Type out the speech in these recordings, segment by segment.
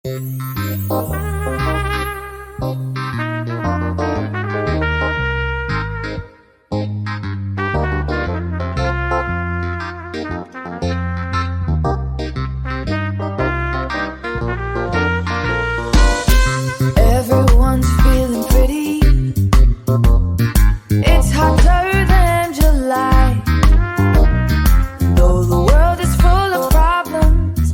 Everyone's feeling pretty. It's hotter than July. Though the world is full of problems,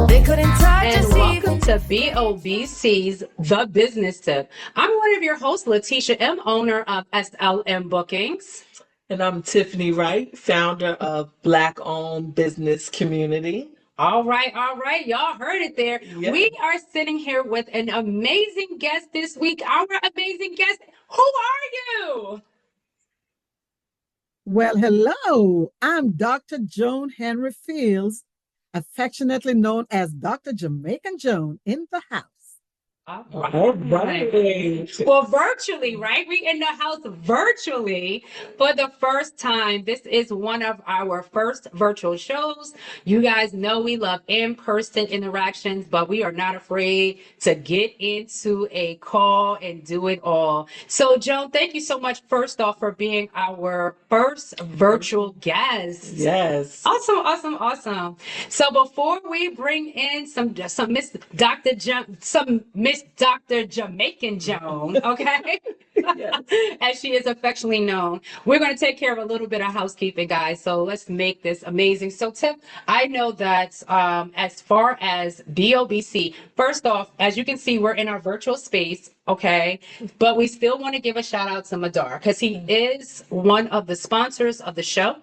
they couldn't touch us. And welcome to BOBC's The Business Sip. I'm one of your hosts, Letitia M., owner of SLM Bookings. And I'm Tiffany Wright, founder of Black-Owned Business Community. All right. Y'all heard it there. Yeah. We are sitting here with an amazing guest this week. Our amazing guest. Who are you? Well, hello. I'm Dr. Joan Henry Fields, affectionately known as Dr. Jamaican Joan in the house. All right. Well, virtually, right? We in the house virtually for the first time. This is one of our first virtual shows. You guys know we love in-person interactions, but we are not afraid to get into a call and do it all. So, Joan, thank you so much, first off, for being our first virtual guest. Yes. Awesome. So before we bring in some Miss Dr. Jamaican Joan, okay? Yes. As she is affectionately known, we're going to take care of a little bit of housekeeping, guys. So let's make this amazing. So, Tiff, I know that as far as BOBC, first off, as you can see, we're in our virtual space, okay? But we still want to give a shout out to Madar because he is one of the sponsors of the show.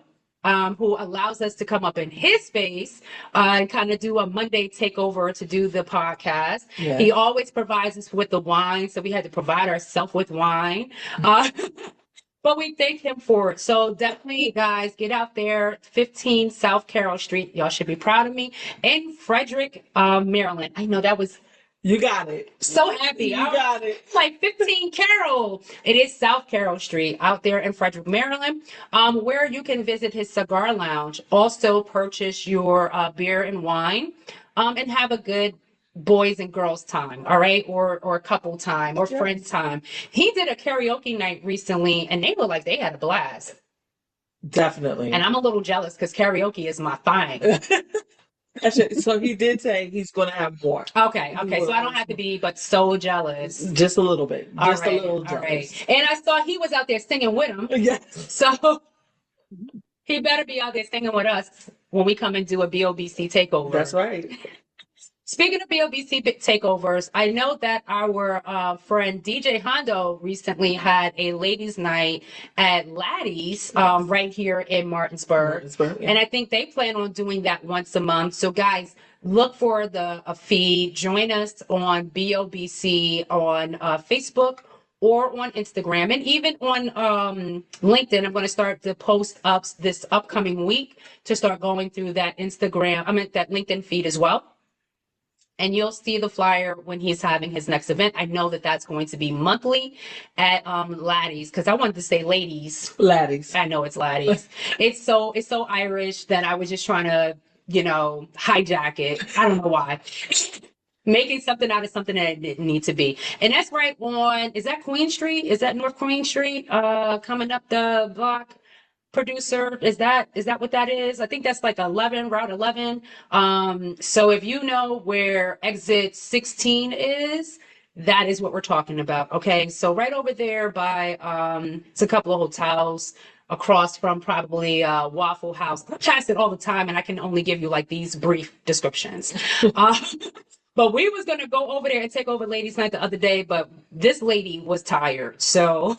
Who allows us to come up in his space and kind of do a Monday takeover to do the podcast. Yeah. He always provides us with the wine, so we had to provide ourselves with wine. But we thank him for it. So definitely, guys, get out there. 15 South Carroll Street. Y'all should be proud of me. In Frederick, Maryland. I know that was... You got it. So happy. You got it. Like 15 Carroll. It is South Carroll Street out there in Frederick, Maryland, where you can visit his cigar lounge. Also purchase your beer and wine and have a good boys and girls time, all right? Or couple time or friends time. He did a karaoke night recently and they look like they had a blast. Definitely. And I'm a little jealous because karaoke is my thing. Actually, so he did say he's going to have more. Okay. So I don't have to be but so jealous. Just a little bit. All Just right, a little jealous. all right. And I saw he was out there singing with him. Yes. So he better be out there singing with us when we come and do a BOBC takeover. That's right. Speaking of BOBC takeovers, I know that our friend DJ Hondo recently had a ladies' night at Laddie's right here in Martinsburg. Yeah. And I think they plan on doing that once a month. So guys, look for a feed. Join us on BOBC on Facebook or on Instagram and even on LinkedIn. I'm going to start the post ups this upcoming week to start going through that that LinkedIn feed as well. And you'll see the flyer when he's having his next event. I know that that's going to be monthly at Laddie's, because I wanted to say ladies. Laddie's. I know it's Laddie's. It's so Irish that I was just trying to, hijack it. I don't know why. Making something out of something that it didn't need to be. And that's right on, is that Queen Street? Is that North Queen Street coming up the block? Producer, is that what that is? I think that's like Route 11. So if you know where exit 16 is, that is what we're talking about. Okay, so right over there by it's a couple of hotels across from probably Waffle House. I pass it all the time and I can only give you like these brief descriptions. But we was gonna go over there and take over ladies' night the other day, but this lady was tired, so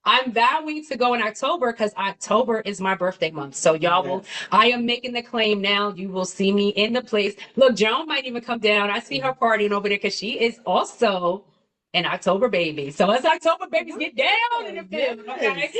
I'm vowing to go in October because October is my birthday month. So y'all I am making the claim now. You will see me in the place. Look, Joan might even come down. I see her partying over there because she is also and October babies. So us October babies get down in the field, okay?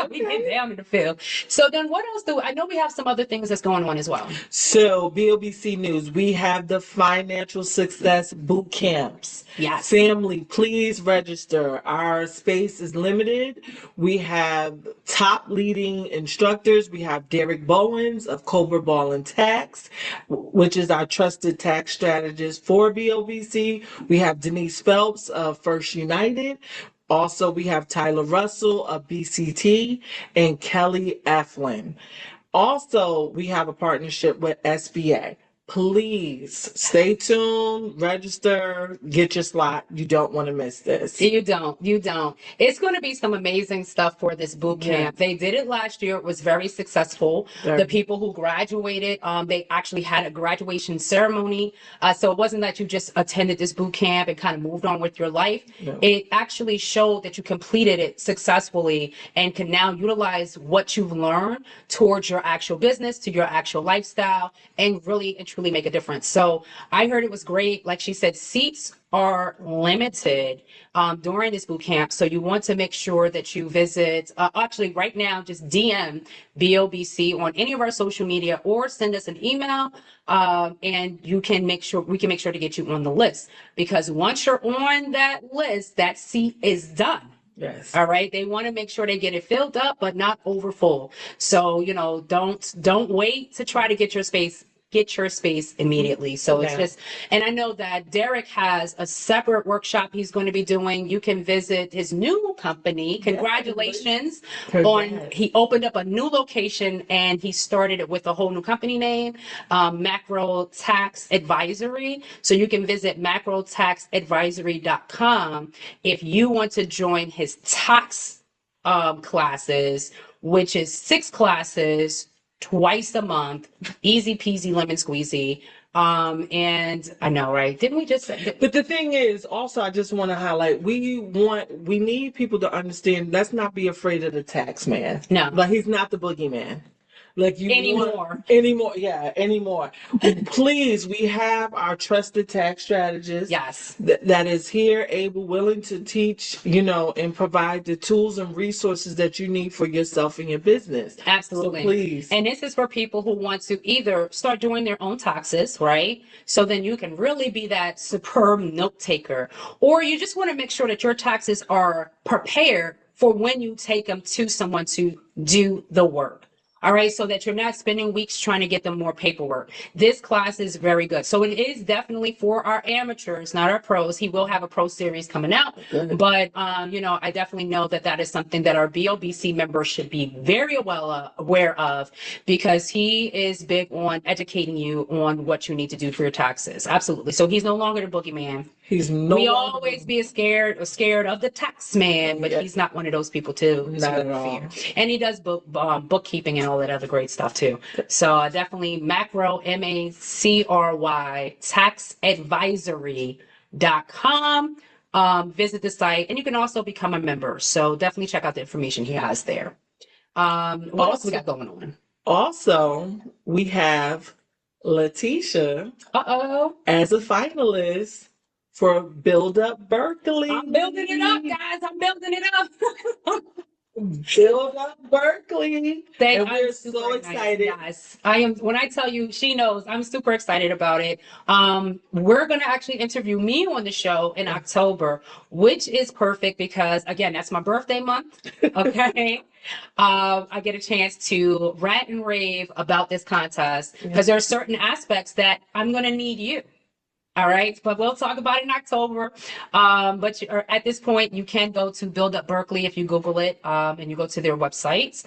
We get down in the field. So then what else I know we have some other things that's going on as well. So, BOBC News, we have the Financial Success Boot Camps. Yes. Family, please register. Our space is limited. We have top leading instructors. We have Derek Bowens of Cobra Ball and Tax, which is our trusted tax strategist for BOBC. We have Denise Phelps of First United. Also, we have Tyler Russell of BCT and Kelly Eflin. Also, we have a partnership with SBA. Please stay tuned, register, get your slot. You don't want to miss this. You don't. It's going to be some amazing stuff for this boot camp. Yeah. They did it last year. It was very successful. Very. The people who graduated, they actually had a graduation ceremony. So it wasn't that you just attended this boot camp and kind of moved on with your life. No. It actually showed that you completed it successfully and can now utilize what you've learned towards your actual business, to your actual lifestyle, and really and truly make a difference. So I heard it was great. Like she said, seats are limited during this boot camp. So you want to make sure that you visit, actually right now, just DM BOBC on any of our social media or send us an email, and we can make sure to get you on the list, because once you're on that list, that seat is done. Yes. All right. They want to make sure they get it filled up, but not over full. So, don't wait to try to get your space immediately. So it's just, and I know that Derek has a separate workshop he's going to be doing. You can visit his new company. Congratulations he opened up a new location, and he started it with a whole new company name, Macro Tax Advisory. So you can visit macrotaxadvisory.com if you want to join his tax classes, which is 6 classes twice a month, easy peasy lemon squeezy. And I know, right? Didn't we just? But the thing is, also, I just want to highlight: we need people to understand. Let's not be afraid of the tax man. No, like he's not the boogeyman. Like you anymore. Please, we have our trusted tax strategist. Yes. That is here, able, willing to teach, and provide the tools and resources that you need for yourself and your business. Absolutely. So please. And this is for people who want to either start doing their own taxes, right? So then you can really be that superb note taker, or you just want to make sure that your taxes are prepared for when you take them to someone to do the work. All right, so that you're not spending weeks trying to get them more paperwork. This class is very good. So it is definitely for our amateurs, not our pros. He will have a pro series coming out. Good. But, I definitely know that is something that our BOBC members should be very well aware of, because he is big on educating you on what you need to do for your taxes. Absolutely. So he's no longer the boogeyman. We always be scared of the tax man, but he's not one of those people too. Not at all. And he does bookkeeping and all that other great stuff too. So definitely macro, MACRY, taxadvisory.com. Visit the site, and you can also become a member. So definitely check out the information he has there. What else we got going on? Also, we have Letitia as a finalist for Build Up Berkeley. I'm building it up, guys. I'm building it up. Build Up Berkeley. And we're so excited. Yes, I am. When I tell you, she knows, I'm super excited about it. We're going to actually interview me on the show in October, which is perfect because, again, that's my birthday month. Okay. I get a chance to rant and rave about this contest because there are certain aspects that I'm going to need you. All right, but we'll talk about it in October. But at this point, you can go to Build Up Berkeley if you Google it, and you go to their websites.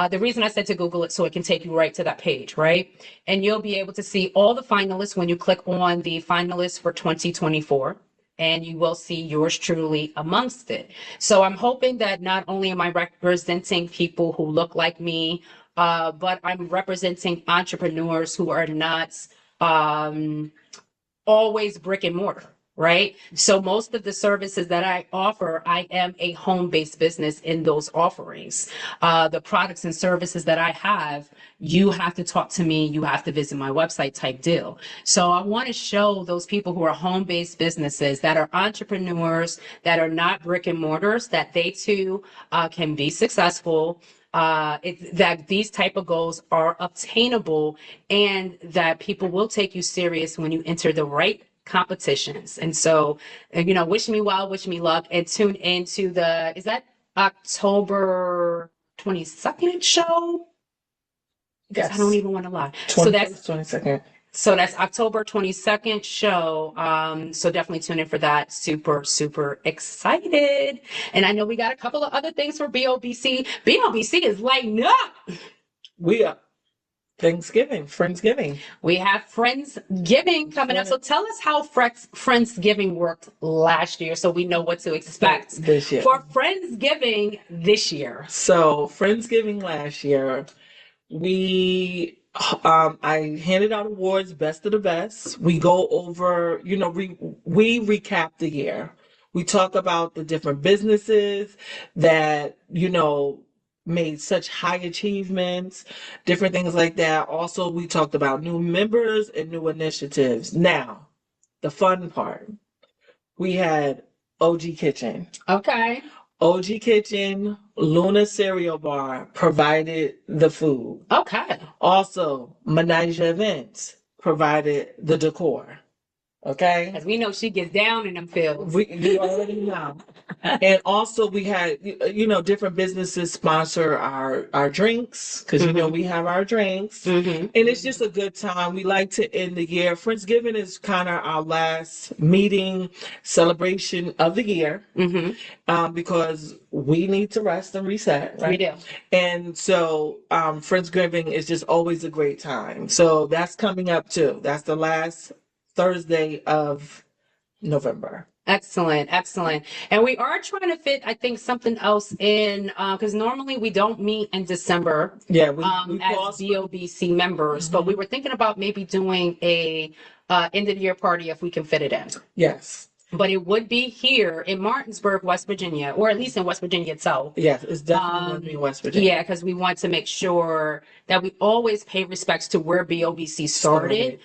The reason I said to Google it, so it can take you right to that page, right? And you'll be able to see all the finalists when you click on the finalists for 2024. And you will see yours truly amongst it. So I'm hoping that not only am I representing people who look like me, but I'm representing entrepreneurs who are not always brick and mortar. right? So most of the services that I offer, I am a home-based business in those offerings. The products and services that I have, you have to talk to me, you have to visit my website type deal. So I want to show those people who are home-based businesses that are entrepreneurs, that are not brick and mortars, that they too can be successful. That these type of goals are obtainable and that people will take you serious when you enter the right competitions. And so, wish me well, wish me luck, and tune into is that October 22nd show? Because I don't even want to lie. So that's 22nd. So that's October 22nd show. So definitely tune in for that. Super, super excited. And I know we got a couple of other things for BOBC. BOBC is lighting up. We are Friendsgiving. We have Friendsgiving coming up. So tell us how Friendsgiving worked last year so we know what to expect this year for Friendsgiving this year. So Friendsgiving last year, I handed out awards, best of the best. We go over, we recap the year. We talk about the different businesses that, made such high achievements, different things like that. Also, we talked about new members and new initiatives. Now, the fun part, we had OG Kitchen. Okay. OG Kitchen, Luna Cereal Bar provided the food. Okay. Also, Menage Events provided the decor. Okay? Because we know she gets down in them fields. You already know. And also we had, different businesses sponsor our drinks because, we have our drinks. And it's just a good time. We like to end the year. Friendsgiving is kind of our last meeting celebration of the year because we need to rest and reset. Right? We do. And so Friendsgiving is just always a great time. So that's coming up too. That's the last Thursday of November. Excellent, excellent. And we are trying to fit, I think, something else in, because normally we don't meet in December. Yeah, as BOBC members, but we were thinking about maybe doing a end of the year party if we can fit it in. Yes. But it would be here in Martinsburg, West Virginia, or at least in West Virginia itself. Yes, it's definitely going to be in West Virginia. Yeah, because we want to make sure that we always pay respects to where BOBC started.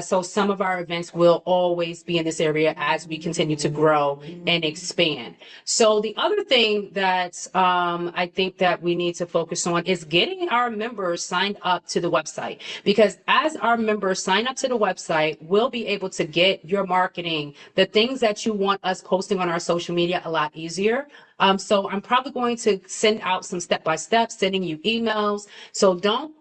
So some of our events will always be in this area as we continue to grow and expand. So the other thing that I think that we need to focus on is getting our members signed up to the website. Because as our members sign up to the website, we'll be able to get your marketing, the things that you want us posting on our social media a lot easier. So I'm probably going to send out some step-by-step, sending you emails. So don't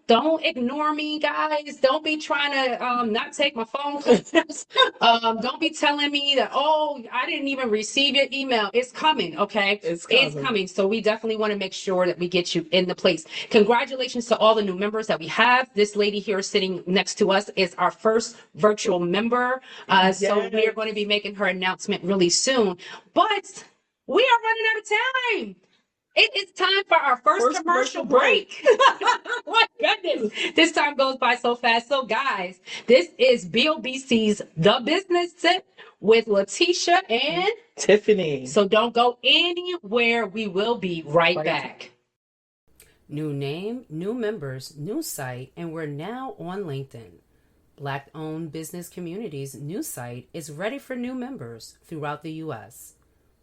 ignore me, guys. Don't be trying to not take my phone calls. Don't be telling me that, oh, I didn't even receive your email. It's coming, okay? It's coming. So we definitely want to make sure that we get you in the place. Congratulations to all the new members that we have. This lady here sitting next to us is our first virtual member. So we are going to be making her announcement really soon. But we are running out of time. It is time for our first commercial break. My goodness, this time goes by so fast. So guys, this is BOBC's The Business Sip with Letitia and Tiffany. So don't go anywhere. We will be right back. New name, new members, new site, and we're now on LinkedIn. Black-owned business community's new site is ready for new members throughout the U.S.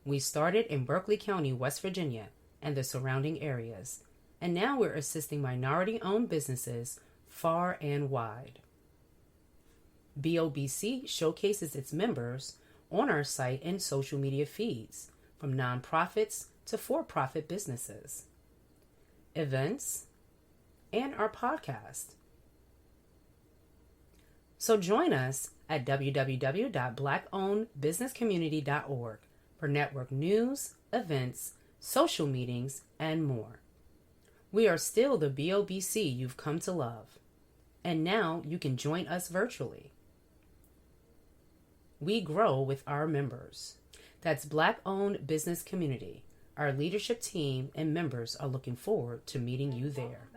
We started in Berkeley County, West Virginia, and the surrounding areas, and now we're assisting minority-owned businesses far and wide. BOBC showcases its members on our site and social media feeds, from nonprofits to for-profit businesses, events, and our podcast. So join us at www.blackownedbusinesscommunity.org for network news, events, social meetings, and more. We are still the BOBC you've come to love, and now you can join us virtually. We grow with our members. That's Black-owned business community. Our leadership team and members are looking forward to meeting you there.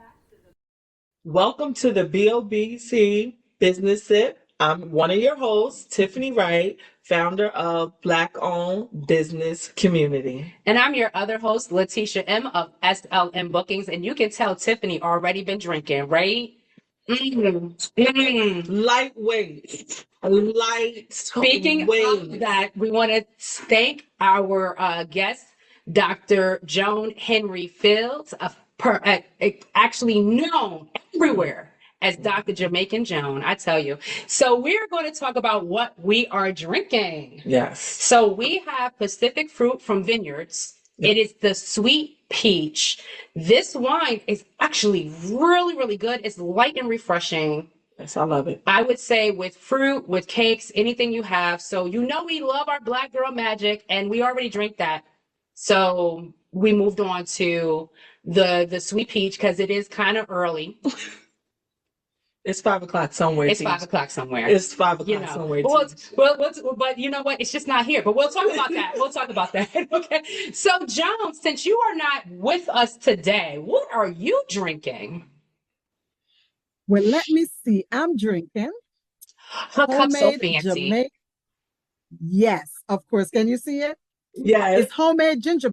Welcome to the BOBC Business Sip I'm one of your hosts, Tiffany Wright, founder of Black Owned Business Community. And I'm your other host, Letitia M of SLM Bookings. And you can tell Tiffany already been drinking, right? Lightweight. Speaking of that, we want to thank our guest, Dr. Joan Henry Fields, actually known everywhere as Dr. Jamaican Joan, I tell you. So we're going to talk about what we are drinking. Yes. So we have Pacific Fruit from Vineyards. Yep. It is the sweet peach. This wine is actually really, really good. It's light and refreshing. Yes, I love it. I would say with fruit, with cakes, anything you have. So you know we love our Black Girl Magic, and we already drink that. So we moved on to the sweet peach because it is kind of early. It's 5 o'clock somewhere. It's 5 o'clock somewhere. It's 5 o'clock You know. somewhere. But you know what? It's just not here. But we'll talk about that. We'll talk about that. Okay. So Joan, since you are not with us today, what are you drinking? Well, let me see. I'm drinking Her cup's so homemade fancy. Jamaican. Yes, of course. Can you see it? Yes. It's homemade ginger.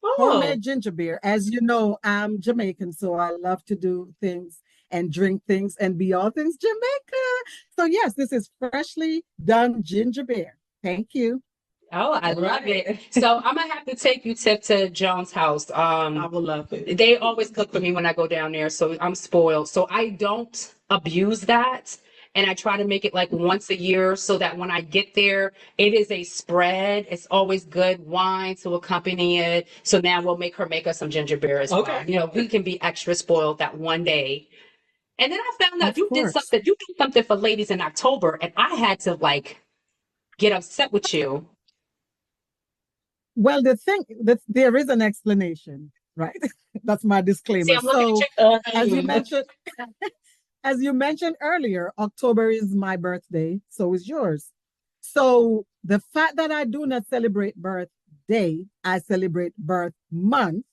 Oh. Homemade ginger beer. As you know, I'm Jamaican, so I love to do things and drink things and be all things Jamaica. So yes, this is freshly done ginger beer. Thank you. Oh, I love it. So I'm gonna have to take you, Tip, to Joan's house. I will love it. They always cook for me when I go down there, so I'm spoiled. So I don't abuse that. And I try to make it like once a year so that when I get there, it is a spread. It's always good wine to accompany it. So now we'll make her make us some ginger beer as well. You know, we can be extra spoiled that one day. And then I found out Of you course. did something for ladies in October, and I had to like get upset with you. Well, the thing that there is an explanation, right? That's my disclaimer. See, I'm looking So, at as you mentioned earlier, October is my birthday, so is yours. So the fact that I do not celebrate birthday, I celebrate birth month.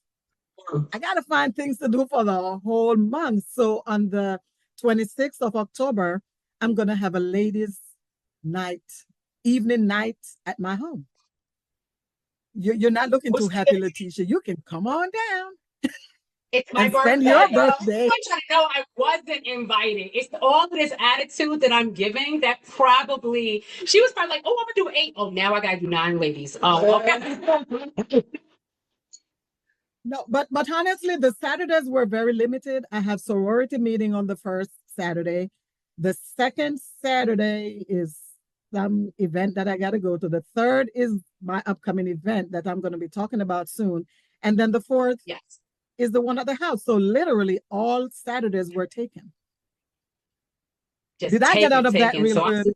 I gotta find things to do for the whole month. So on the 26th of October, I'm gonna have a ladies' night, evening night at my home. You're not looking too happy, Letitia. You can come on down. It's my and birthday. spend your birthday. I want you to know I wasn't invited. It's all of this attitude that I'm giving that probably she was probably like, oh, I'm gonna do 8. Oh, now I gotta do 9 ladies. Oh, okay. No, but honestly, the Saturdays were very limited. I have sorority meeting on the first Saturday. The second Saturday is some event that I got to go to. The third is my upcoming event that I'm going to be talking about soon. And then the fourth Yes. is the one at the house. So literally all Saturdays were taken. Just Did I get out of that taken. real So good?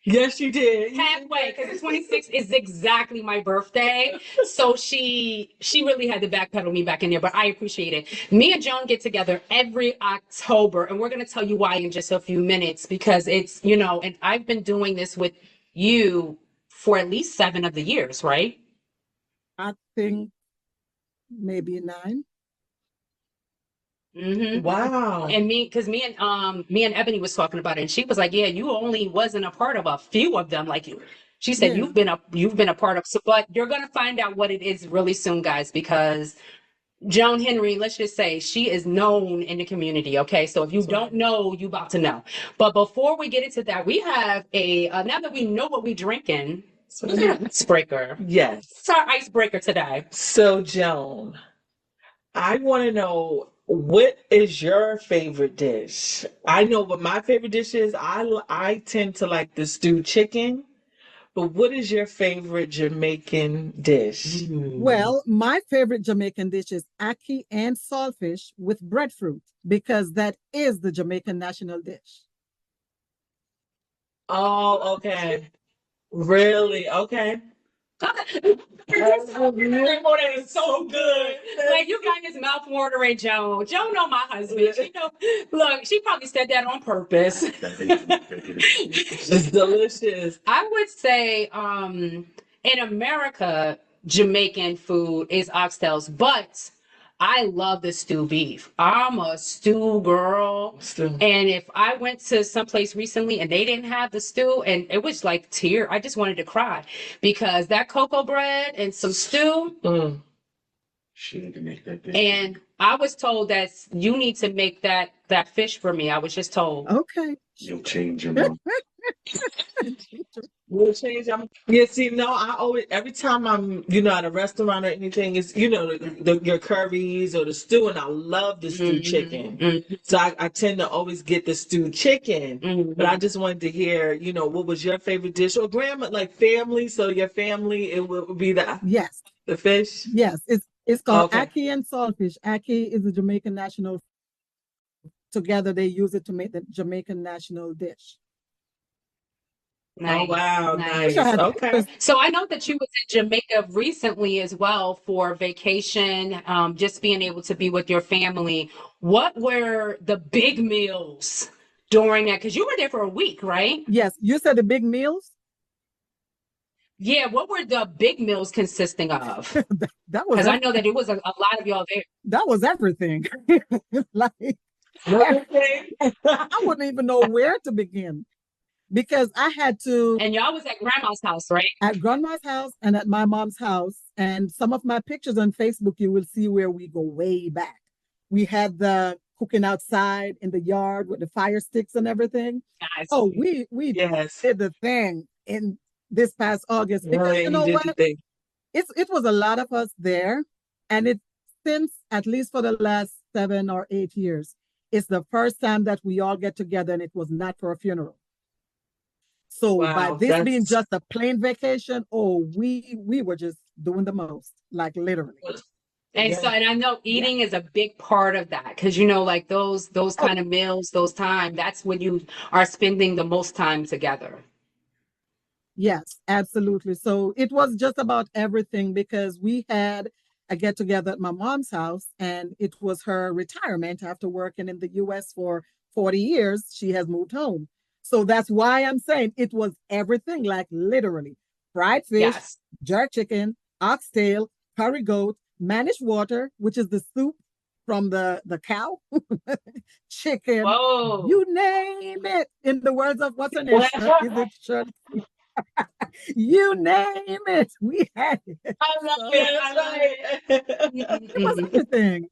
Yes, you did. Halfway, because the 26th is exactly my birthday. So she really had to backpedal me back in there, but I appreciate it. Me and Joan get together every October, and we're going to tell you why in just a few minutes, because it's, you know, and I've been doing this with you for at least 7 of the years, right? I think maybe 9. Mm-hmm. Wow. And me and Ebony was talking about it, and she was like, yeah, you only wasn't a part of a few of them. Like she said, Yeah. you've been a part of, so, but you're going to find out what it is really soon, guys, because Joan Henry, let's just say she is known in the community. Okay. So if you don't know, you about to know. But before we get into that, we have now that we know what we're drinking, so we have an icebreaker. Yes. It's our icebreaker today. So, Joan, I want to know, what is your favorite dish? I know what my favorite dish is. I tend to like the stewed chicken, but what is your favorite Jamaican dish? Well, my favorite Jamaican dish is ackee and saltfish with breadfruit because that is the Jamaican national dish. Oh, okay. Really? Okay. That is so good. Like you got his mouth watering, Joan. Joan know my husband. She know, look, she probably said that on purpose. It's delicious. I would say in America, Jamaican food is oxtails, but I love the stew beef. I'm a stew girl. Stew. And if I went to someplace recently and they didn't have the stew, and it was like I just wanted to cry because that cocoa bread and some stew. Mm. She need to make that dish. And I was told that you need to make that fish for me. I was just told. Okay. You'll change your mind. We'll change. Yeah, see, no, I always, every time I'm, at a restaurant or anything, it's, your curries or the stew, and I love the stewed chicken. So I tend to always get the stewed chicken. But I just wanted to hear, what was your favorite dish? Or grandma, like family, so your family, it would be Yes. the fish? Yes. It's called Okay. ackee and saltfish. Ackee is the Jamaican national. Together, they use it to make the Jamaican national dish. Nice. Oh, wow. Nice. Nice. Okay. So I know that you was in Jamaica recently as well for vacation, just being able to be with your family. What were the big meals during that? Because you were there for a week, right? Yes. You said the big meals? Yeah. What were the big meals consisting of? That was Because I know that it was a lot of y'all there. that was everything. Like Everything. I wouldn't even know where to begin because I had to And y'all was at grandma's house, right? at grandma's house and at my mom's house. And some of my pictures on Facebook, you will see where we go way back. We had the cooking outside in the yard with the fire sticks and everything. Guys. Oh, we Yes. did the thing in this past August because Really, you know did what? the thing. It was a lot of us there, and it since at least for the last 7 or 8 years, it's the first time that we all get together, and it was not for a funeral. So by Wow, this being that's- just a plain vacation, we were just doing the most, like literally. And Yeah. so, and I know eating is a big part of that because like those kind of meals, those time, that's when you are spending the most time together. Yes, absolutely. So it was just about everything because we had a get together at my mom's house, and it was her retirement after working in the US for 40 years. She has moved home. So that's why I'm saying it was everything, like literally fried fish, Yes. jerk chicken, oxtail, curry goat, managed water, which is the soup from the cow, chicken, Whoa. you name it. In the words of what's her name? Is it Shirley? You name it, we had it. I love it. It was everything.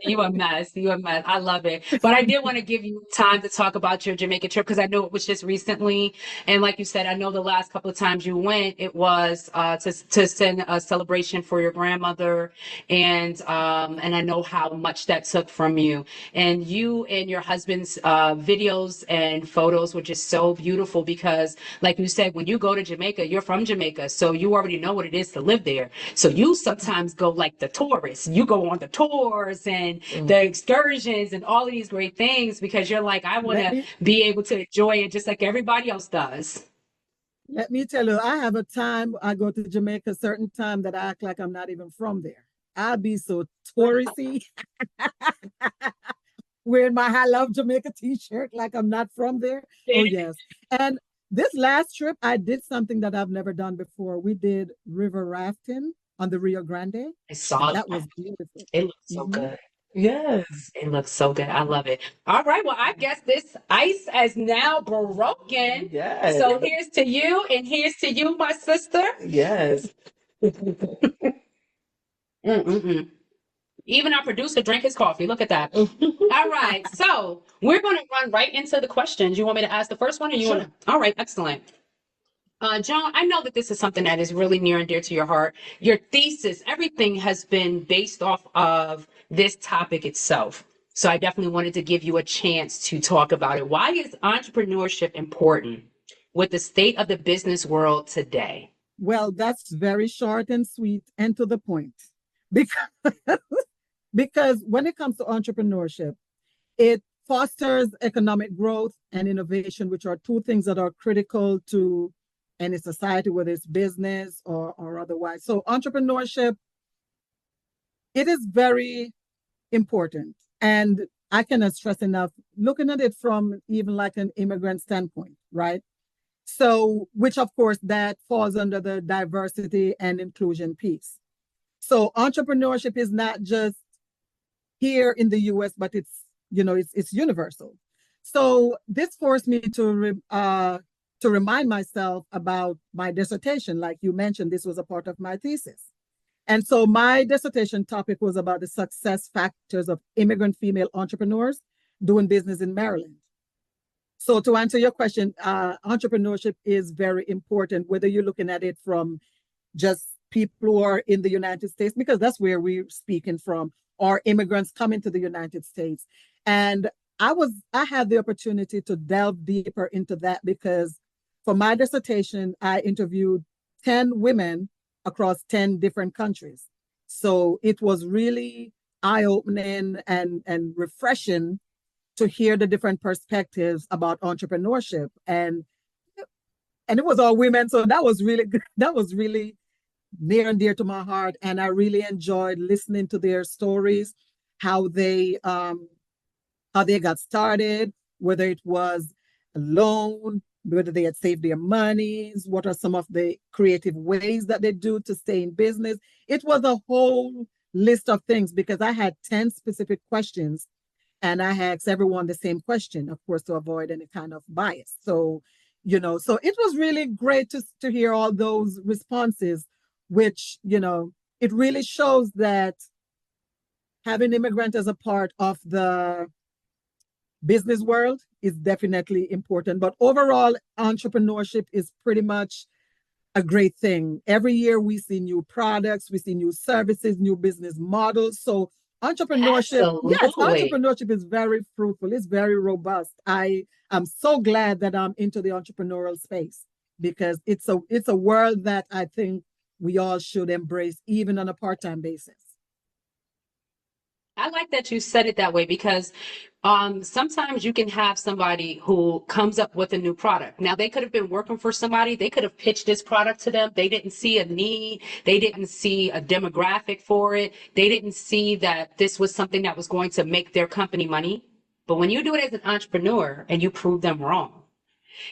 You a mess. You a mess. I love it. But I did want to give you time to talk about your Jamaica trip because I know it was just recently. And like you said, I know the last couple of times you went, it was to send a celebration for your grandmother. And I know how much that took from you. And you and your husband's videos and photos were just so beautiful because, like you said, when you go to Jamaica, you're from Jamaica. So you already know what it is to live there. So you sometimes go like the tourists. You go on the tours and the excursions and all of these great things because you're like, I want to be able to enjoy it just like everybody else does. Let me tell you, I have a time I go to Jamaica, a certain time that I act like I'm not even from there. I'll be so touristy, wearing my I Love Jamaica t-shirt like I'm not from there. Oh, yes. And this last trip, I did something that I've never done before. We did river rafting on the Rio Grande. I saw that. Was beautiful. It looked so good. Yes. It looks so good. I love it. All right. Well, I guess this ice is now broken. Yes. So here's to you and here's to you, my sister. Yes. Even our producer drank his coffee. Look at that. All right. So we're going to run right into the questions. You want me to ask the first one or you want to? All right. Excellent. Joan, I know that this is something that is really near and dear to your heart. Your thesis, everything has been based off of this topic itself. So I definitely wanted to give you a chance to talk about it. Why is entrepreneurship important with the state of the business world today? Well, that's very short and sweet and to the point. Because when it comes to entrepreneurship, it fosters economic growth and innovation, which are two things that are critical to any society, whether it's business or otherwise. So entrepreneurship, it is very important. And I cannot stress enough, looking at it from even like an immigrant standpoint, right? So, which of course that falls under the diversity and inclusion piece. So entrepreneurship is not just here in the US, but it's, it's universal. So this forced me to remind myself about my dissertation. Like you mentioned, this was a part of my thesis. And so my dissertation topic was about the success factors of immigrant female entrepreneurs doing business in Maryland. So to answer your question, entrepreneurship is very important, whether you're looking at it from just people who are in the United States, because that's where we're speaking from, or immigrants coming to the United States. And I had the opportunity to delve deeper into that because for my dissertation, I interviewed 10 women across 10 different countries. So it was really eye-opening and refreshing to hear the different perspectives about entrepreneurship. And it was all women. So that was really good. That was really near and dear to my heart. And I really enjoyed listening to their stories, how they got started, whether it was a loan, whether they had saved their monies, what are some of the creative ways that they do to stay in business. It was a whole list of things because I had 10 specific questions and I asked everyone the same question, of course, to avoid any kind of bias. So, so it was really great to hear all those responses, which, it really shows that having immigrant as a part of the business world is definitely important. But overall, entrepreneurship is pretty much a great thing. Every year we see new products, we see new services, new business models. So entrepreneurship, Absolutely. yes, entrepreneurship is very fruitful. It's very robust. I am so glad that I'm into the entrepreneurial space because it's a world that I think we all should embrace, even on a part-time basis. I like that you said it that way because sometimes you can have somebody who comes up with a new product. Now, they could have been working for somebody. They could have pitched this product to them. They didn't see a need. They didn't see a demographic for it. They didn't see that this was something that was going to make their company money. But when you do it as an entrepreneur and you prove them wrong,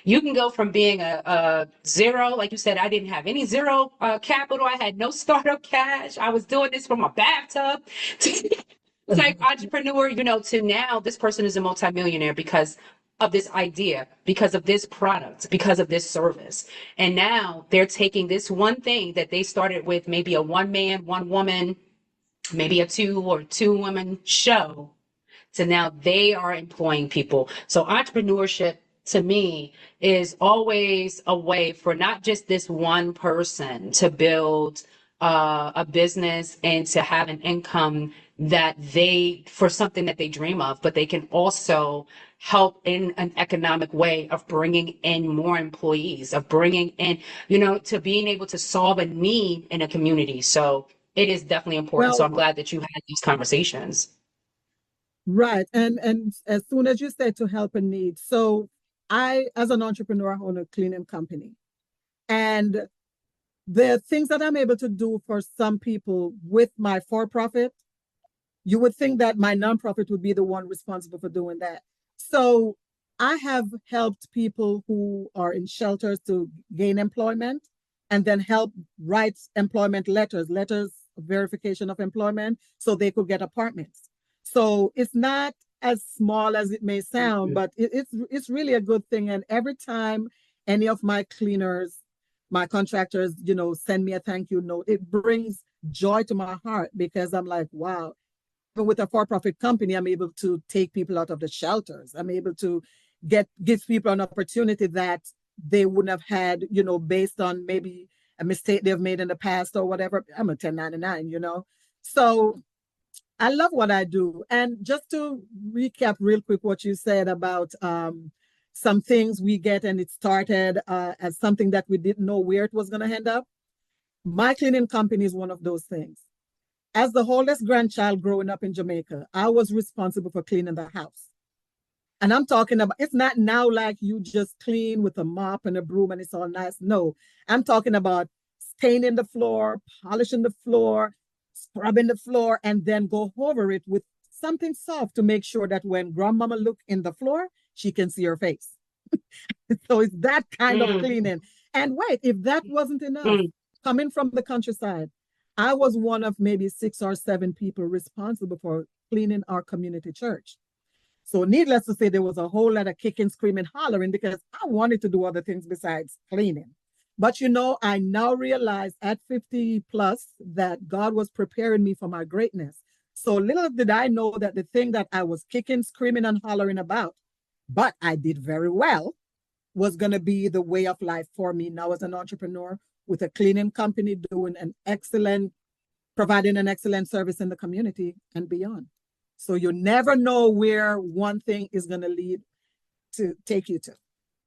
you can go from being a zero, like you said, I didn't have any zero capital. I had no startup cash. I was doing this from my bathtub. Type entrepreneur, to now this person is a multimillionaire because of this idea, because of this product, because of this service. And now they're taking this one thing that they started with, maybe a one man, one woman, maybe a two or two woman show, to now they are employing people. So entrepreneurship to me is always a way for not just this one person to build a business and to have an income for something that they dream of, but they can also help in an economic way of bringing in more employees, of bringing in, to being able to solve a need in a community. So it is definitely important. So I'm glad that you had these conversations. Right. And as soon as you said to help a need, so I, as an entrepreneur, own a cleaning company. And the things that I'm able to do for some people with my for-profit, you would think that my nonprofit would be the one responsible for doing that. So I have helped people who are in shelters to gain employment and then help write employment letters of verification of employment so they could get apartments. So it's not as small as it may sound, but it's really a good thing. And every time any of my cleaners, my contractors, send me a thank you note, it brings joy to my heart because I'm like, wow, even with a for-profit company, I'm able to take people out of the shelters. I'm able to give people an opportunity that they wouldn't have had, based on maybe a mistake they've made in the past or whatever. I'm a 1099, So I love what I do. And just to recap real quick what you said about some things we get and it started as something that we didn't know where it was going to end up. My cleaning company is one of those things. As the oldest grandchild growing up in Jamaica, I was responsible for cleaning the house. And I'm talking about, it's not now like you just clean with a mop and a broom and it's all nice. No, I'm talking about staining the floor, polishing the floor, scrubbing the floor, and then go over it with something soft to make sure that when grandmama look in the floor, she can see her face. So it's that kind of cleaning. And wait, if that wasn't enough, coming from the countryside, I was one of maybe 6 or 7 people responsible for cleaning our community church. So needless to say, there was a whole lot of kicking, screaming, hollering because I wanted to do other things besides cleaning. But I now realize at 50 plus that God was preparing me for my greatness. So little did I know that the thing that I was kicking, screaming, and hollering about, but I did very well, was going to be the way of life for me now as an entrepreneur with a cleaning company providing an excellent service in the community and beyond. So you never know where one thing is going to lead to take you to.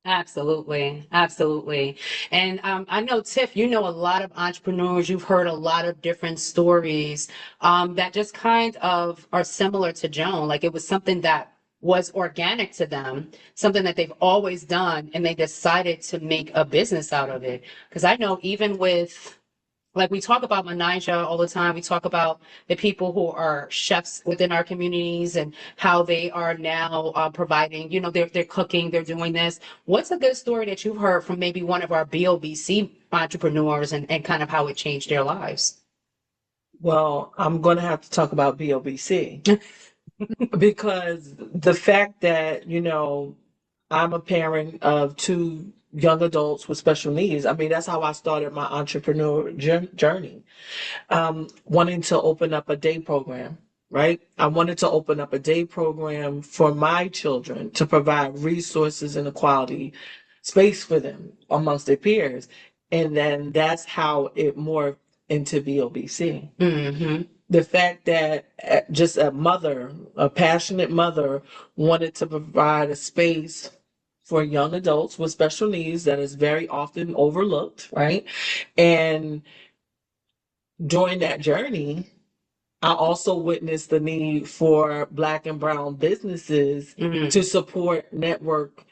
Absolutely. Absolutely. And I know, Tiff, you know a lot of entrepreneurs. You've heard a lot of different stories that just kind of are similar to Joan. Like it was something that was organic to them, something that they've always done, and they decided to make a business out of it. Because I know even with like we talk about Menija all the time. We talk about the people who are chefs within our communities and how they are now providing, they're cooking, they're doing this. What's a good story that you've heard from maybe one of our BOBC entrepreneurs and kind of how it changed their lives? Well, I'm going to have to talk about BOBC because the fact that, I'm a parent of two young adults with special needs. I mean, that's how I started my entrepreneur journey. Wanting to open up a day program, right? I wanted to open up a day program for my children to provide resources and a quality space for them amongst their peers. And then that's how it morphed into BOBC. Mm-hmm. The fact that just a passionate mother, wanted to provide a space for young adults with special needs that is very often overlooked, right? And during that journey, I also witnessed the need for Black and Brown businesses to support, network,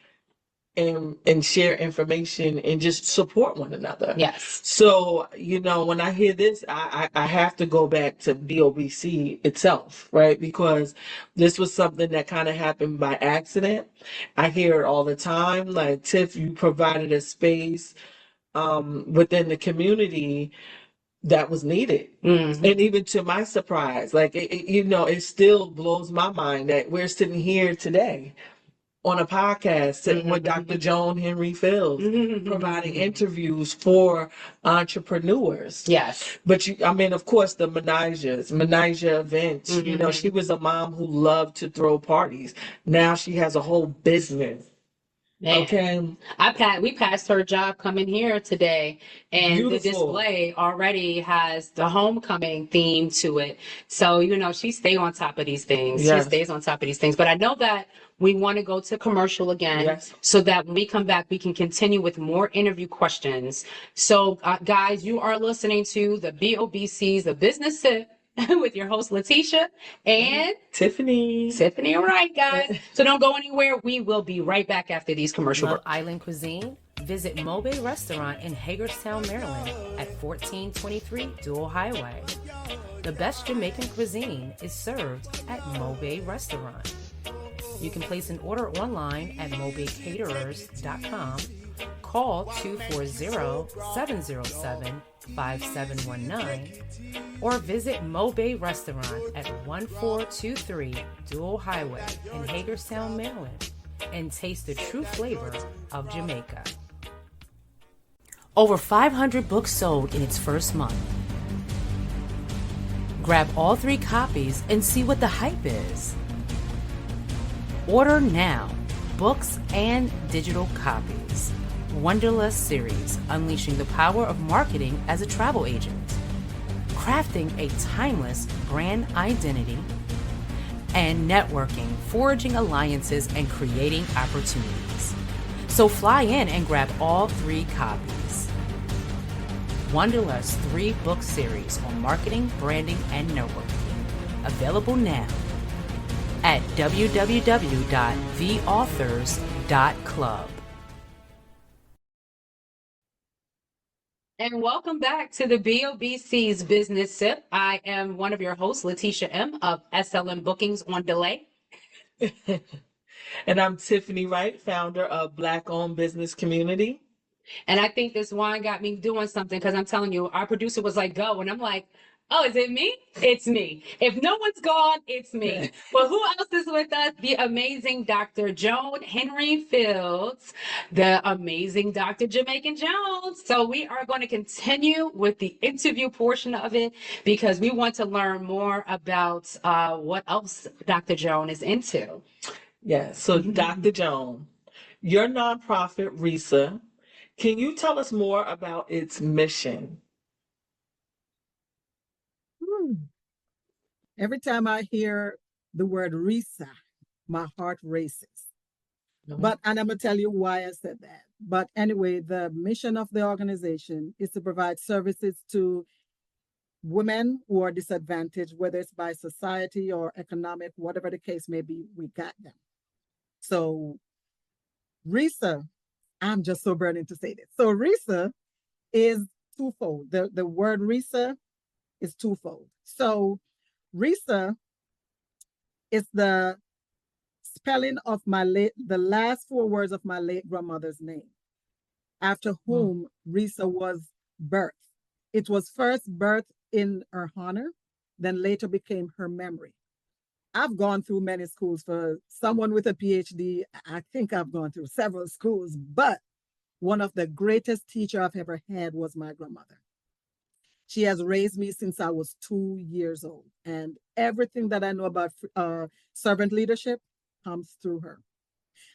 and share information and just support one another. Yes. So, when I hear this, I have to go back to BOBC itself, right? Because this was something that kind of happened by accident. I hear it all the time. Like, Tiff, you provided a space within the community that was needed. Mm-hmm. And even to my surprise, like, it still blows my mind that we're sitting here today on a podcast sitting with Dr. Joan Henry Fields, providing interviews for entrepreneurs. Yes. But of course, the Menija events, she was a mom who loved to throw parties. Now she has a whole business. Man. Okay. We passed her job coming here today, and Beautiful. The display already has the homecoming theme to it. So, she stay on top of these things. Yes. She stays on top of these things. But I know that we want to go to commercial again, Yes. so that when we come back, we can continue with more interview questions. So, guys, you are listening to the BOBC's The Business Sip with your host, Letitia and Tiffany. All right, guys. So don't go anywhere. We will be right back after these commercial Love breaks. island cuisine? Visit Mobe Restaurant in Hagerstown, Maryland at 1423 Dual Highway. The best Jamaican cuisine is served at Mobe Restaurant. You can place an order online at mobecaterers.com. Call 240-707-5719 or visit Mobe Restaurant at 1423 Dual Highway in Hagerstown, Maryland, and taste the true flavor of Jamaica. Over 500 books sold in its first month. Grab all 3 copies and see what the hype is. Order now, books and digital copies. Wanderlust series, unleashing the power of marketing as a travel agent. Crafting a timeless brand identity. And networking, forging alliances, and creating opportunities. So fly in and grab all 3 copies. Wanderlust 3-book series on marketing, branding, and networking. Available now at www.theauthors.club. And welcome back to the BOBC's Business Sip. I am one of your hosts, Letitia M. of SLM Bookings on Delay. And I'm Tiffany Wright, founder of Black-Owned Business Community. And I think this wine got me doing something because I'm telling you, our producer was like, go. And I'm like, Oh, is it me? It's me. If no one's gone, it's me. Well, who else is with us? The amazing Dr. Joan Henry Fields, the amazing Dr. Jamaican Jones. So we are going to continue with the interview portion of it because we want to learn more about what else Dr. Joan is into. Yeah, so Dr. Joan, your nonprofit, RISA, can you tell us more about its mission? Every time I hear the word RISA, my heart races. But, and I'm going to tell you why I said that. But anyway, the mission of the organization is to provide services to women who are disadvantaged, whether it's by society or economic, whatever the case may be, we got them. So RISA, I'm just so burning to say this. So RISA is twofold. The word RISA is twofold. So RISA is the spelling of the last 4 words of my late grandmother's name, after whom RISA was birthed. It was first birthed in her honor, then later became her memory. I've gone through many schools. For someone with a PhD, I think I've gone through several schools, but one of the greatest teachers I've ever had was my grandmother. She has raised me since I was 2 years old, and everything that I know about servant leadership comes through her.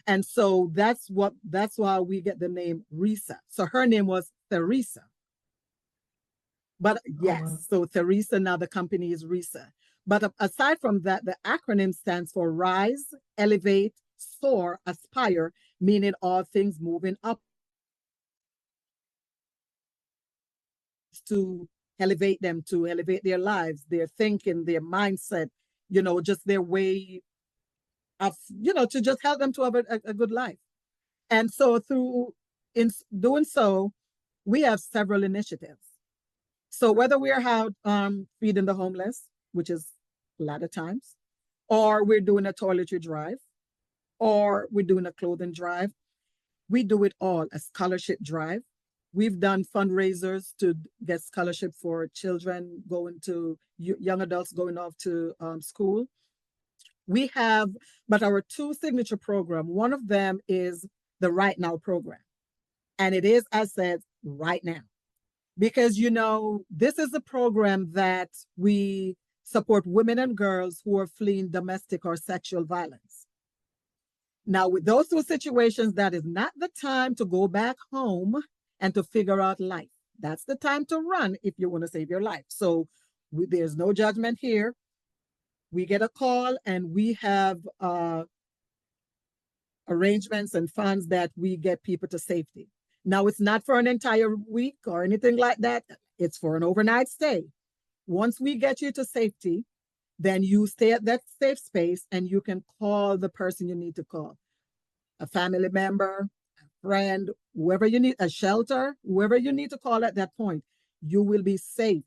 And so that's why we get the name RISA. So her name was Theresa. But yes, so Theresa, now the company is RISA. But aside from that, the acronym stands for Rise, Elevate, Soar, Aspire, meaning all things moving up to elevate them, to elevate their lives, their thinking, their mindset, just their way of, to just help them to have a good life. And so in doing so, we have several initiatives. So whether we're out feeding the homeless, which is a lot of times, or we're doing a toiletry drive, or we're doing a clothing drive, we do it all. A scholarship drive. We've done fundraisers to get scholarship for children going to, young adults going off to school. We have, but our 2 signature program, one of them is the Right Now program. And it is, as said, right now. Because, this is a program that we support women and girls who are fleeing domestic or sexual violence. Now, with those 2 situations, that is not the time to go back home and to figure out life. That's the time to run if you want to save your life. So there's no judgment here. We get a call and we have arrangements and funds that we get people to safety. Now, it's not for an entire week or anything like that. It's for an overnight stay. Once we get you to safety, then you stay at that safe space and you can call the person you need to call. A family member, a friend, whoever you need, a shelter, whoever you need to call at that point, you will be safe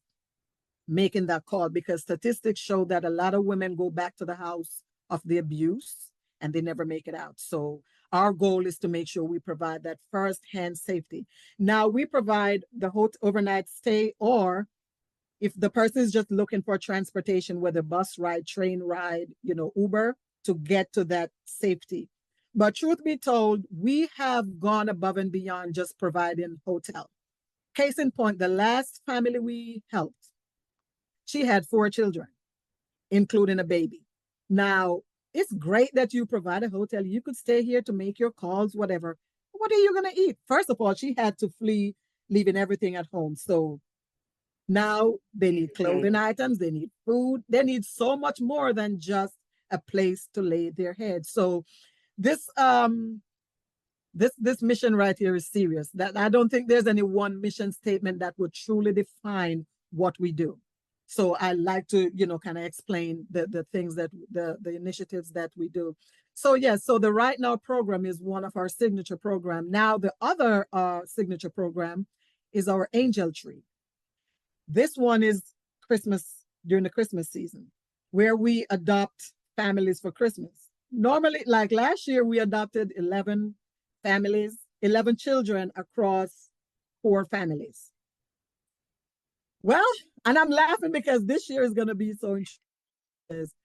making that call, because statistics show that a lot of women go back to the house of the abuse and they never make it out. So our goal is to make sure we provide that first-hand safety. Now, we provide the whole overnight stay, or if the person is just looking for transportation, whether bus ride, train ride, Uber, to get to that safety. But truth be told, we have gone above and beyond just providing hotel. Case in point, the last family we helped, she had 4 children, including a baby. Now, it's great that you provide a hotel. You could stay here to make your calls, whatever. What are you going to eat? First of all, she had to flee, leaving everything at home. So now they need clothing items, they need food, they need so much more than just a place to lay their head. So this mission right here is serious. That I don't think there's any one mission statement that would truly define what we do. So I like to, kind of explain the things that the initiatives that we do. So yes, so the Right Now program is one of our signature program. Now the other signature program is our Angel Tree. This one is Christmas, during the Christmas season, where we adopt families for Christmas. Normally, like last year, we adopted 11 families, 11 children across 4 families. Well, And I'm laughing because this year is going to be so interesting.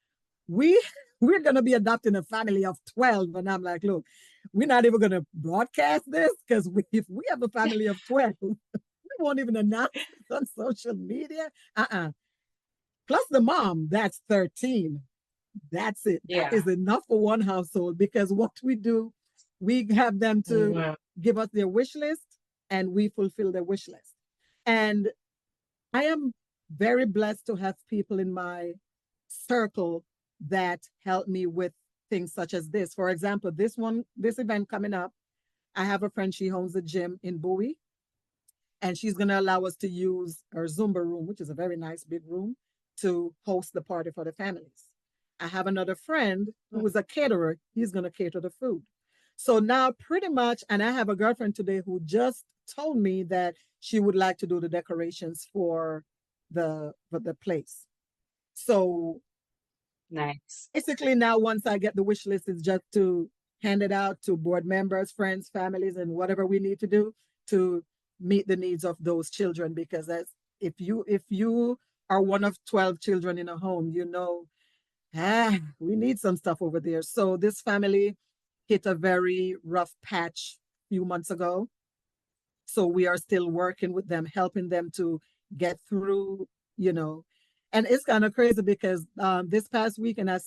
We we're going to be adopting a family of 12, and I'm like, look, we're not even going to broadcast this because if we have a family of 12, we won't even announce it on social media. Plus the mom, that's 13. That's it. Yeah. That is enough for one household, because what we do, we have them to give us their wish list and we fulfill their wish list. And I am very blessed to have people in my circle that help me with things such as this. For example, this event coming up, I have a friend, she owns a gym in Bowie, and she's going to allow us to use her Zumba room, which is a very nice big room, to host the party for the families. I have another friend who is a caterer. He's going to cater the food. So now pretty much, and I have a girlfriend today who just told me that she would like to do the decorations for the place. So nice. Basically now, once I get the wish list, it's just to hand it out to board members, friends, families, and whatever we need to do to meet the needs of those children. Because if you are one of 12 children in a home, you know, we need some stuff over there. So this family hit a very rough patch a few months ago. So we are still working with them, helping them to get through, you know. And it's kind of crazy because this past weekend I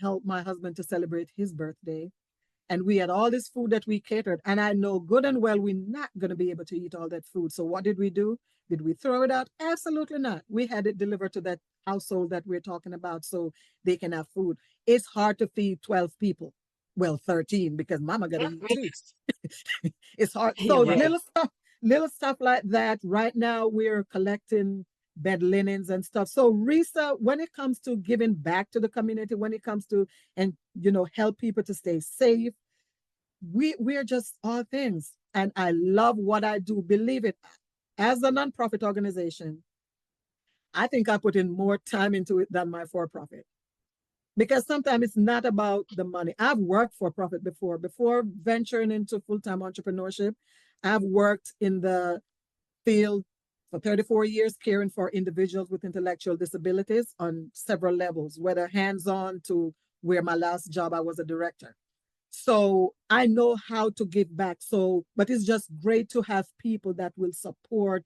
helped my husband to celebrate his birthday. And we had all this food that we catered. And I know good and well we're not going to be able to eat all that food. So what did we do? Did we throw it out? Absolutely not. We had it delivered to that household that we're talking about so they can have food. It's hard to feed 12 people. Well, 13, because mama got to eat too. It's hard. So little stuff like that. Right now we're collecting bed linens and stuff. So Risa, when it comes to giving back to the community, when it comes to, and help people to stay safe, we're just all things. And I love what I do. Believe it, as a nonprofit organization, I think I put in more time into it than my for-profit. Because sometimes it's not about the money. I've worked for profit before venturing into full-time entrepreneurship. I've worked in the field for 34 years, caring for individuals with intellectual disabilities on several levels, whether hands-on to where my last job, I was a director. So I know how to give back. But it's just great to have people that will support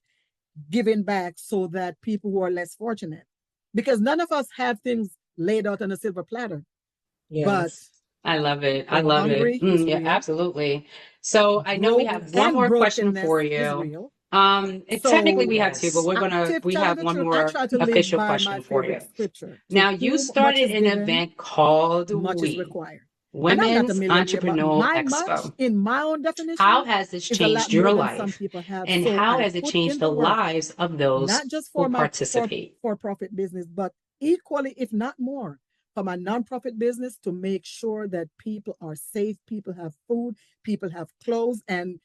giving back so that people who are less fortunate, because none of us have things laid out on a silver platter. Yes. But I love it. I love it. Yeah, real. Absolutely. So I know we have one more question for you. Technically we have two, but we have one more official question for you. Now, you started an event called Women's Entrepreneurial Expo. In my own definition, how has this changed your life? And how has it changed the lives of those not just for who my participate? For-profit business, but equally, if not more, for my nonprofit business, to make sure that people are safe, people have food, people have clothes, and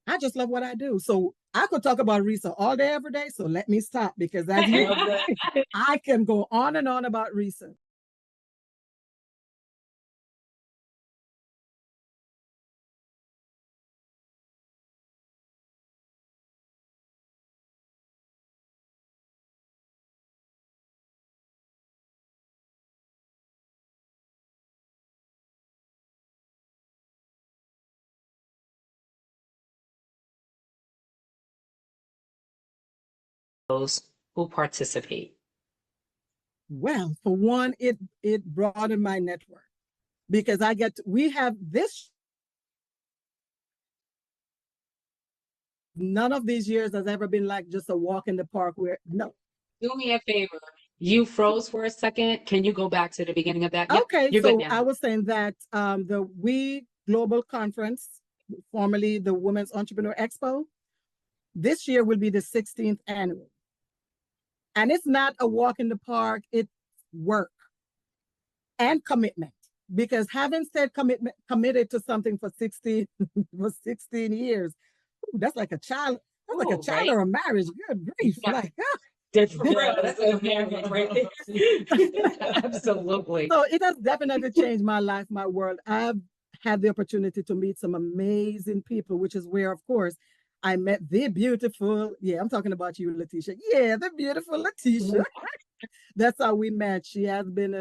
I just love what I do. So I could talk about Risa all day, every day. So let me stop, because as you I can go on and on about Risa. Those who participate. Well, for one, it broadened my network, because we have this. None of these years has ever been like just a walk in the park no. Do me a favor. You froze for a second. Can you go back to the beginning of that? Yep, okay, so I was saying that the We Global Conference, formerly the Women's Entrepreneur Expo, this year will be the 16th annual. And it's not a walk in the park, it's work and commitment. Because having said committed to something for 16 years, that's like a child. That's like a child, right? Or a marriage. Good grief! Yeah. Like, that's a marriage right there. Absolutely. So it has definitely changed my life, my world. I've had the opportunity to meet some amazing people, which is where, of course, I met the beautiful, yeah, I'm talking about you, Letitia. Yeah, the beautiful Letitia. That's how we met. She has been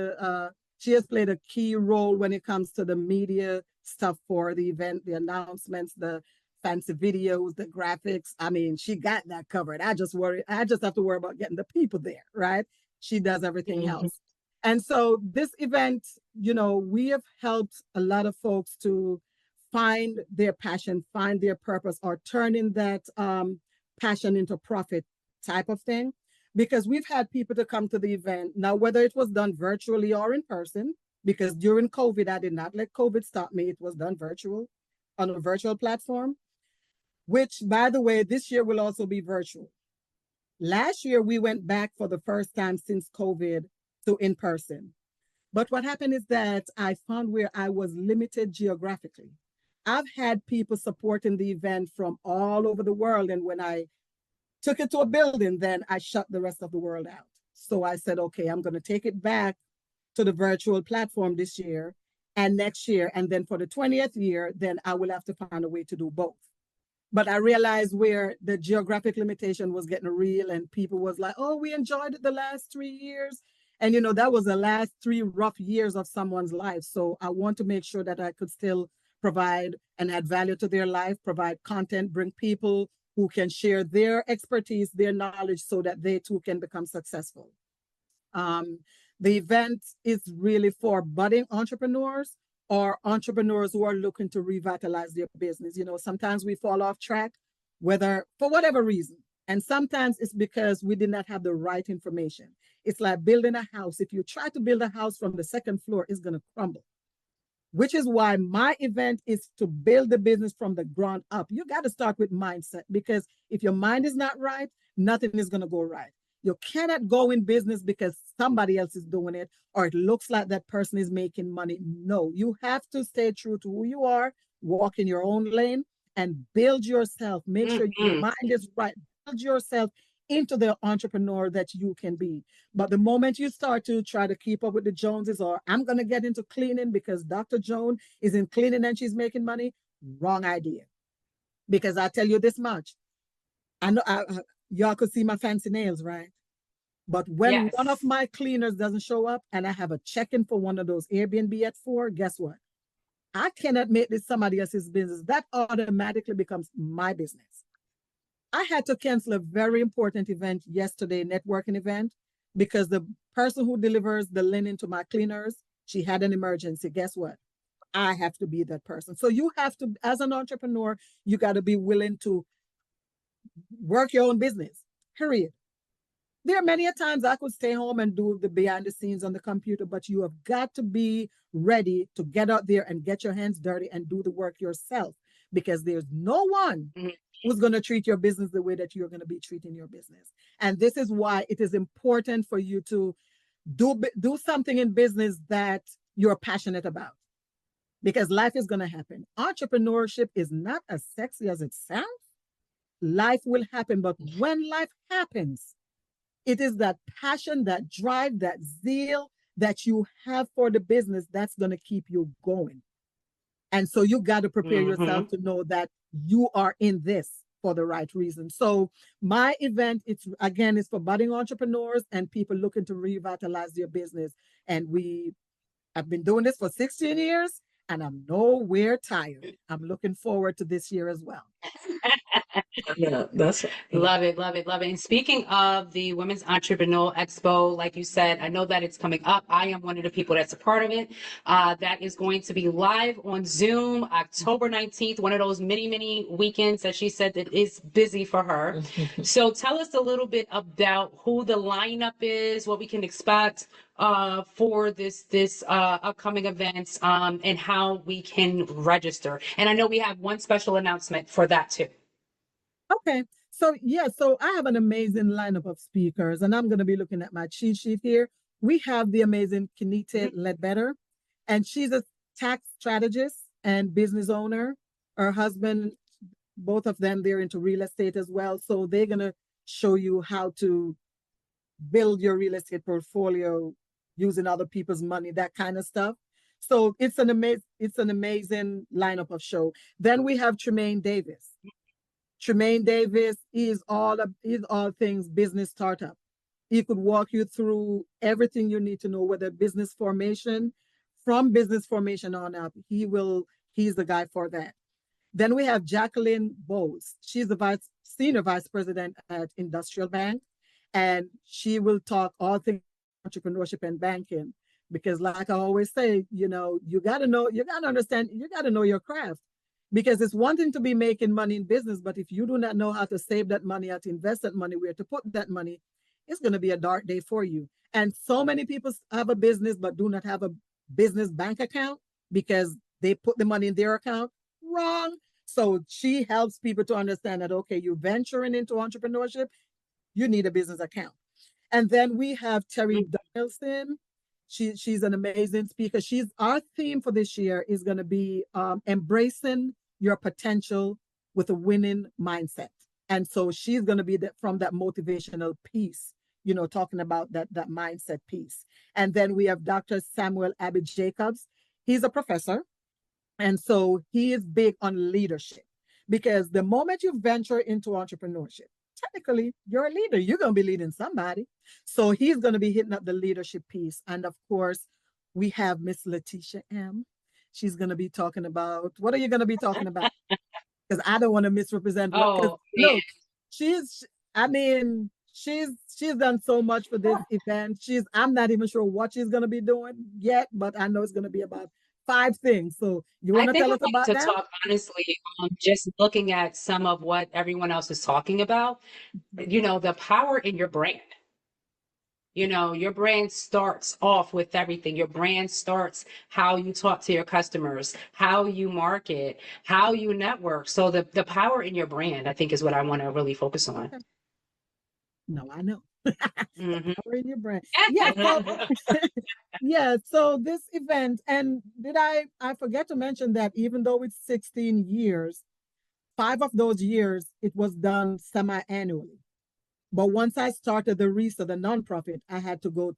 she has played a key role when it comes to the media stuff for the event, the announcements, the fancy videos, the graphics. I mean, she got that covered. I just have to worry about getting the people there, right? She does everything else. And so this event, we have helped a lot of folks to find their passion, find their purpose, or turning that passion into profit type of thing. Because we've had people to come to the event now, whether it was done virtually or in person, because during COVID, I did not let COVID stop me. It was done virtual on a virtual platform, which, by the way, this year will also be virtual. Last year, we went back for the first time since COVID to in person. But what happened is that I found where I was limited geographically. I've had people supporting the event from all over the world. And when I took it to a building, then I shut the rest of the world out. So I said, okay, I'm going to take it back to the virtual platform this year and next year. And then for the 20th year, then I will have to find a way to do both. But I realized where the geographic limitation was getting real and people was like, oh, we enjoyed it the last 3 years. And, that was the last 3 rough years of someone's life. So I want to make sure that I could still provide and add value to their life, provide content, bring people who can share their expertise, their knowledge, so that they too can become successful. The event is really for budding entrepreneurs or entrepreneurs who are looking to revitalize their business. Sometimes we fall off track, whether for whatever reason. And sometimes it's because we did not have the right information. It's like building a house. If you try to build a house from the second floor, it's going to crumble. Which is why my event is to build the business from the ground up. You got to start with mindset, because if your mind is not right, nothing is going to go right. You cannot go in business because somebody else is doing it or it looks like that person is making money. No, you have to stay true to who you are, walk in your own lane and build yourself. Make sure your mind is right. Build yourself into the entrepreneur that you can be. But the moment you start to try to keep up with the Joneses, or I'm going to get into cleaning because Dr. Joan is in cleaning and she's making money, wrong idea. Because I tell you this much, I know y'all could see my fancy nails, right? But when one of my cleaners doesn't show up and I have a check-in for one of those Airbnb at 4, guess what? I cannot make this somebody else's business. That automatically becomes my business. I had to cancel a very important event yesterday, networking event, because the person who delivers the linen to my cleaners, she had an emergency. Guess what? I have to be that person. So you have to, as an entrepreneur, you got to be willing to work your own business, period. There are many a times I could stay home and do the behind the scenes on the computer, but you have got to be ready to get out there and get your hands dirty and do the work yourself, because there's no one who's going to treat your business the way that you're going to be treating your business. And this is why it is important for you to do something in business that you're passionate about, because life is going to happen. Entrepreneurship is not as sexy as it sounds. Life will happen, but when life happens, it is that passion, that drive, that zeal that you have for the business that's going to keep you going. And so you got to prepare yourself to know that you are in this for the right reason. So my event, it's for budding entrepreneurs and people looking to revitalize their business. And I've been doing this for 16 years and I'm nowhere tired. I'm looking forward to this year as well. Yeah, that's Love it, love it, love it. And speaking of the Women's Entrepreneurial Expo, like you said, I know that it's coming up. I am one of the people that's a part of it. That is going to be live on Zoom, October 19th, one of those mini weekends that she said that is busy for her. So tell us a little bit about who the lineup is, what we can expect for this upcoming events, and how we can register. And I know we have one special announcement for that too. Okay. So I have an amazing lineup of speakers, and I'm going to be looking at my cheat sheet here. We have the amazing Kenita Ledbetter, and she's a tax strategist and business owner. Her husband, both of them, they're into real estate as well. So they're going to show you how to build your real estate portfolio using other people's money, that kind of stuff. So it's an amazing lineup of show. Then we have Tremaine Davis. Tremaine Davis is he's all things business startup. He could walk you through everything you need to know, whether business formation, from business formation on up. He's the guy for that. Then we have Jacqueline Bowes. She's the senior vice president at Industrial Bank, and she will talk all things entrepreneurship and banking. Because, like I always say, you got to understand, you got to know your craft. Because it's one thing to be making money in business, but if you do not know how to save that money, how to invest that money, where to put that money, it's going to be a dark day for you. And so many people have a business but do not have a business bank account because they put the money in their account. Wrong. So she helps people to understand that, okay, you're venturing into entrepreneurship, you need a business account. And then we have Terry Donaldson. She's an amazing speaker. Our theme for this year is going to be embracing your potential with a winning mindset. And so she's going to be from that motivational piece, talking about that mindset piece. And then we have Dr. Samuel Abbey Jacobs. He's a professor. And so he is big on leadership, because the moment you venture into entrepreneurship, technically you're a leader. You're going to be leading somebody. So he's going to be hitting up the leadership piece. And of course, we have Miss Letitia M. She's going to be talking about, what are you going to be talking about? Because I don't want to misrepresent. Oh, look, she's done so much for this event. I'm not even sure what she's going to be doing yet, but I know it's going to be about 5 things. So you want to tell us about that? Talk honestly, just looking at some of what everyone else is talking about, the power in your brand. Your brand starts off with everything. Your brand starts how you talk to your customers, how you market, how you network. So the power in your brand, I think, is what I want to really focus on. No, I know. Power in your brand. Yeah. So, yeah. So this event, and I forget to mention that even though it's 16 years, 5 of those years it was done semi-annually. But once I started the RESA, the nonprofit, I had to go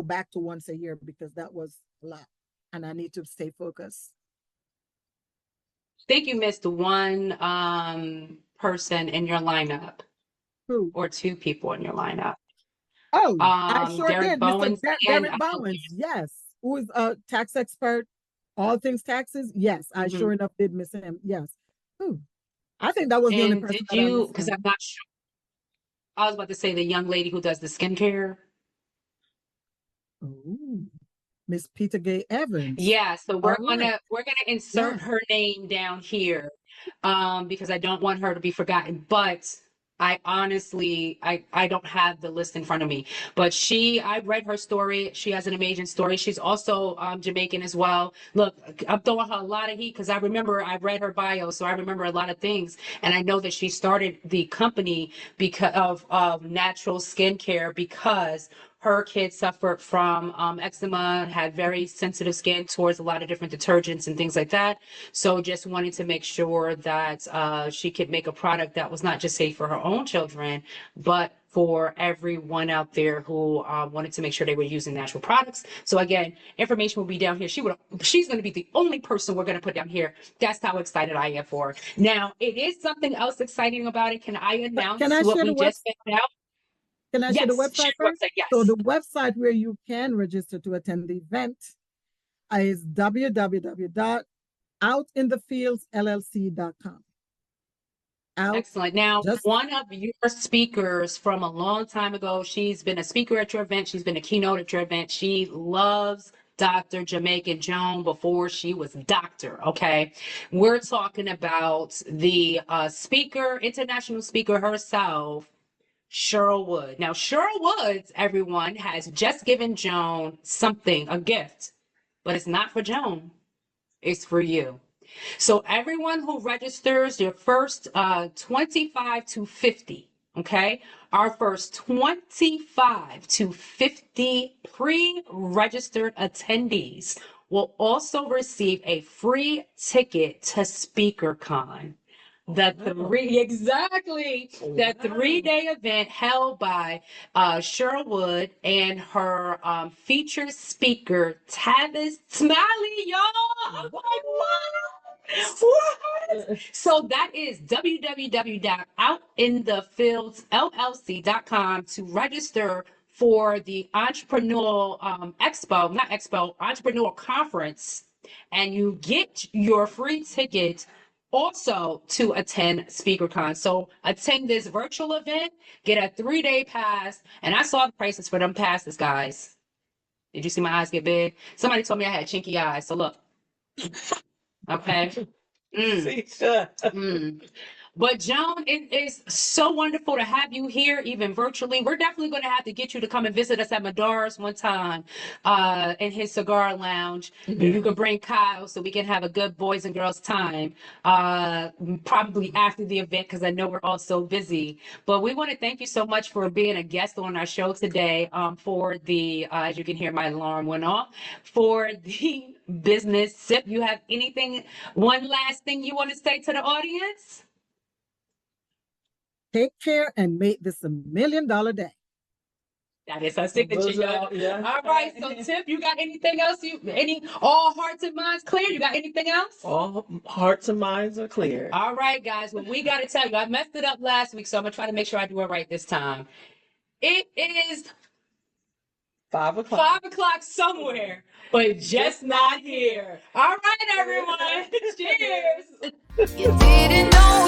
back to once a year, because that was a lot, and I need to stay focused. I think you missed one person in your lineup. Who? Or 2 people in your lineup. Oh, I sure Derek did. Bowens Mr. Derek Bowens, yes. Who is a tax expert, all things taxes? Yes, I sure enough did miss him. Yes. Ooh. I think that was the only person. Did you, because I'm not sure. I was about to say the young lady who does the skincare. Ooh. Miss Peter Gay Evans. Yeah, so we're gonna insert her name down here, because I don't want her to be forgotten. But I honestly, I don't have the list in front of me, but I read her story. She has an amazing story. She's also Jamaican as well. Look, I'm throwing her a lot of heat because I read her bio, so I remember a lot of things. And I know that she started the company because of natural skincare, because her kids suffered from eczema, had very sensitive skin towards a lot of different detergents and things like that. So just wanted to make sure that she could make a product that was not just safe for her own children, but for everyone out there who wanted to make sure they were using natural products. So again, information will be down here. She's going to be the only person we're going to put down here. That's how excited I am for her. Now, it is something else exciting about it. Can I announce what we just found out? Can I share the website first? Yes. So the website where you can register to attend the event is www.outinthefieldslllc.com. Excellent. Now, one of your speakers from a long time ago, she's been a speaker at your event. She's been a keynote at your event. She loves Dr. Jamaica Joan before she was doctor. Okay. We're talking about the international speaker herself, Cheryl Wood. Now, Cheryl Woods, everyone, has just given Joan a gift, but it's not for Joan. It's for you. So everyone who registers, your first 25 to 50, okay? Our first 25 to 50 pre-registered attendees will also receive a free ticket to SpeakerCon. The 3-day event held by Cheryl Wood and her featured speaker, Tavis Smiley, y'all. I'm like, what? What? So that is www.outinthefieldllc.com to register for the Entrepreneurial Entrepreneurial Conference, and you get your free ticket also to attend SpeakerCon. So attend this virtual event, get a 3-day pass, and I saw the prices for them passes, guys. Did you see my eyes get big? Somebody told me I had chinky eyes, so look. Okay. See, sure. But Joan, it is so wonderful to have you here, even virtually. We're definitely going to have to get you to come and visit us at Madara's one time, in his cigar lounge. You can bring Kyle so we can have a good boys and girls time, probably after the event, because I know we're all so busy. But we want to thank you so much for being a guest on our show today, for the, as you can hear, my alarm went off, for the business sip. You have anything, one last thing you want to say to the audience? Take care and make this $1 million day. That is her signature, y'all. Yeah. All right, so Tip, you got anything else? All hearts and minds clear? You got anything else? All hearts and minds are clear. All right, guys. Well, we got to tell you, I messed it up last week, so I'm gonna try to make sure I do it right this time. It is 5 o'clock. 5 o'clock somewhere, but just not here. All right, everyone. Cheers. You didn't know